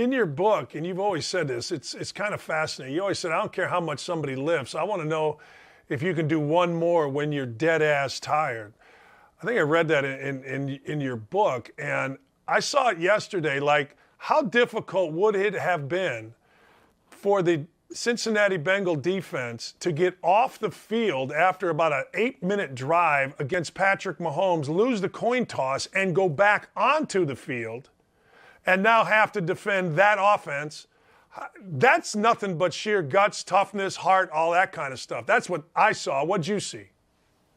in your book, and you've always said this, it's kind of fascinating. You always said, I don't care how much somebody lifts. I want to know if you can do one more when you're dead ass tired. I think I read that in your book, and I saw it yesterday. Like, how difficult would it have been for the Cincinnati Bengal defense to get off the field after about an 8-minute drive against Patrick Mahomes, lose the coin toss, and go back onto the field, and now have to defend that offense? That's nothing but sheer guts, toughness, heart, all that kind of stuff. That's what I saw. What'd you see?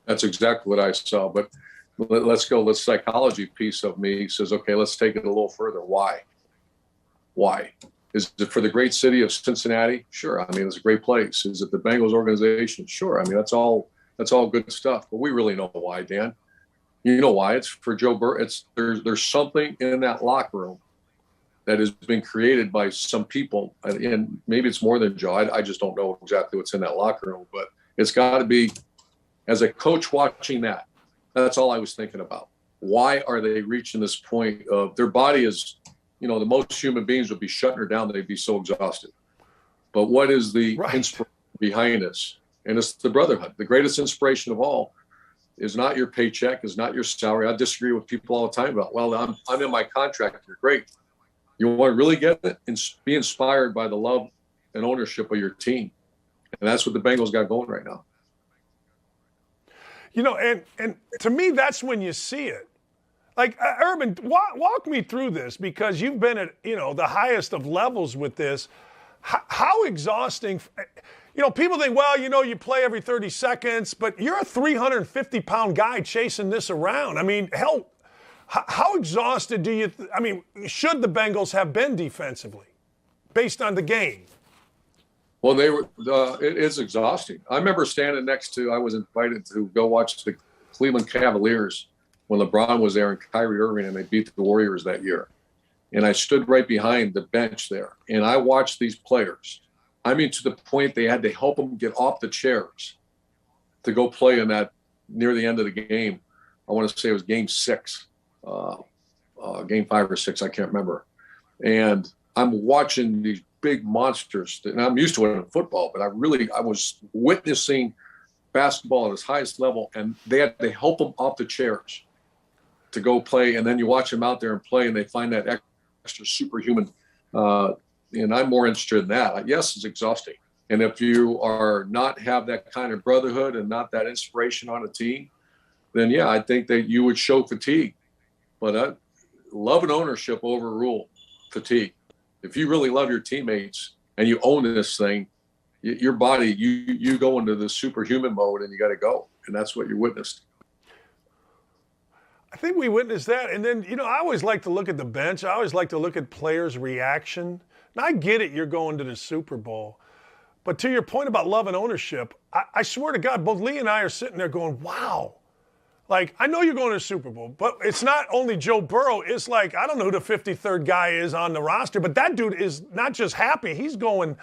That's exactly what I saw. But let's go. The psychology piece of me says, okay, let's take it a little further. Why? Why? Is it for the great city of Cincinnati? Sure. I mean, it's a great place. Is it the Bengals organization? Sure. I mean, that's all good stuff. But we really know why, Dan. You know why? It's for Joe Burrow. There's something in that locker room that has been created by some people, and maybe it's more than Joe. I just don't know exactly what's in that locker room, but it's got to be, as a coach watching that, that's all I was thinking about. Why are they reaching this point of their body is, the most human beings would be shutting her down. They'd be so exhausted. But what is the inspiration behind this? And it's the brotherhood. The greatest inspiration of all is not your paycheck, is not your salary. I disagree with people all the time about, well, I'm in my contract. You're great. You want to really get it and be inspired by the love and ownership of your team. And that's what the Bengals got going right now. And to me, that's when you see it. Like, Urban, walk me through this, because you've been at, the highest of levels with this. How exhausting, people think, well, you play every 30 seconds, but you're a 350-pound guy chasing this around. I mean, hell, how exhausted should the Bengals have been defensively based on the game? Well, it is exhausting. I remember standing I was invited to go watch the Cleveland Cavaliers when LeBron was there and Kyrie Irving, and they beat the Warriors that year. And I stood right behind the bench there, and I watched these players. I mean, to the point they had to help them get off the chairs to go play in that near the end of the game. I want to say it was game 6, game 5 or 6, I can't remember. And I'm watching these big monsters, and I'm used to it in football, but I was witnessing basketball at its highest level, and they had to help them off the chairs to go play. And then you watch them out there and play, and they find that extra superhuman. And I'm more interested in that. Yes, it's exhausting. And if you are not have that kind of brotherhood and not that inspiration on a team, then yeah, I think that you would show fatigue. But love and ownership overrule fatigue. If you really love your teammates and you own this thing, your body, you go into the superhuman mode, and you got to go. And that's what you witnessed. I think we witnessed that. And then, I always like to look at the bench. I always like to look at players' reaction. And I get it, you're going to the Super Bowl. But to your point about love and ownership, I swear to God, both Lee and I are sitting there going, wow. Like, I know you're going to the Super Bowl, but it's not only Joe Burrow. It's like, I don't know who the 53rd guy is on the roster, but that dude is not just happy. He's going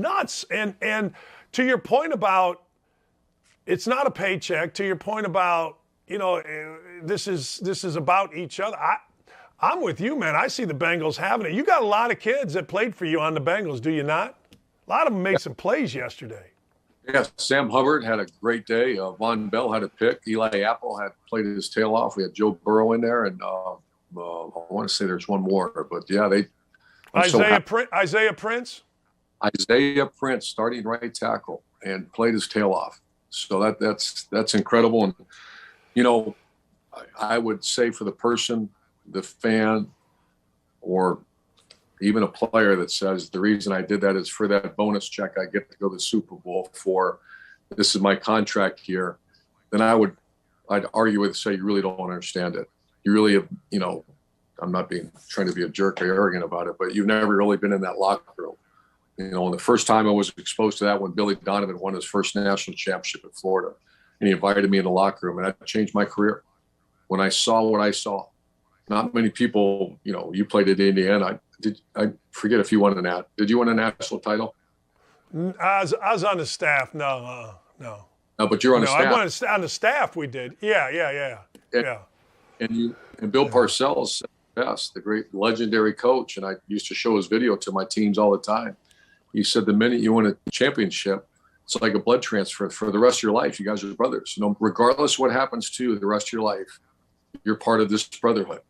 nuts. And to your point about it's not a paycheck, to your point about, this is about each other. I'm with you, man. I see the Bengals having it. You got a lot of kids that played for you on the Bengals, do you not? A lot of them made some plays yesterday. Yes, Sam Hubbard had a great day. Von Bell had a pick. Eli Apple had played his tail off. We had Joe Burrow in there, and I want to say there's one more, but yeah, Isaiah Prince. Isaiah Prince, starting right tackle, and played his tail off. So that's incredible. And I would say for the person, the fan, or even a player that says the reason I did that is for that bonus check I get to go to the Super Bowl for, this is my contract here, then I'd argue with say you really don't understand it. You really have, I'm not trying to be a jerk or arrogant about it, but you've never really been in that locker room. And the first time I was exposed to that when Billy Donovan won his first national championship in Florida, and he invited me in the locker room, and that changed my career. When I saw what I saw, not many people, you played at Indiana. I forget if you won did you win a national title? I was on the staff. No. No, but you're on the staff. I won on the staff. We did. Yeah. And Bill Parcells said Hess, the great legendary coach, and I used to show his video to my teams all the time. He said, the minute you win a championship, it's like a blood transfer for the rest of your life. You guys are brothers. Regardless of what happens to you the rest of your life, you're part of this brotherhood.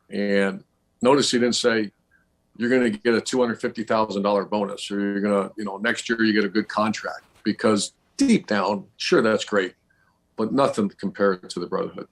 And notice he didn't say you're going to get a $250,000 bonus, or you're going to, next year you get a good contract, because deep down, sure, that's great, but nothing compared to the brotherhood.